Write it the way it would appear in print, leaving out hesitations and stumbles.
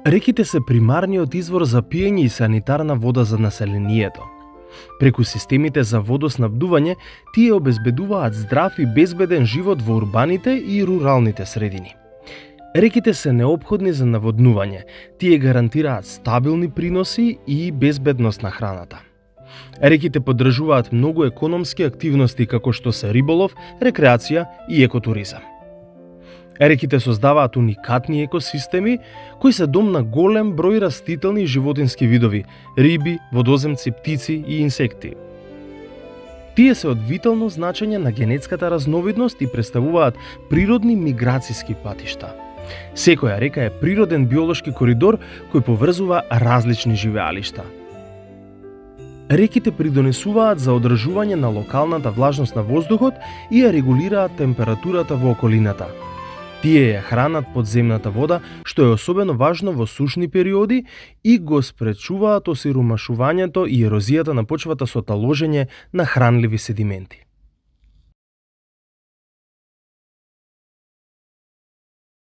Реките се примарниот извор за пиење и санитарна вода за населението. Преку системите за водоснабдување, тие обезбедуваат здрав и безбеден живот во урбаните и руралните средини. Реките се неопходни за наводнување, тие гарантираат стабилни приноси и безбедност на храната. Реките поддржуваат многу економски активности како што се риболов, рекреација и екотуризам. Реките создаваат уникатни екосистеми кои се дом на голем број растителни и животински видови, риби, водоземци, птици и инсекти. Тие се од витално значење на генетската разновидност и представуваат природни миграцијски патишта. Секоја река е природен биолошки коридор кој поврзува различни живеалишта. Реките придонесуваат за одржување на локалната влажност на воздухот и ја регулираат температурата во околината. Тие ја хранат подземната вода, што е особено важно во сушни периоди и го спречуваат осиромашувањето и ерозијата на почвата со таложење на хранливи седименти.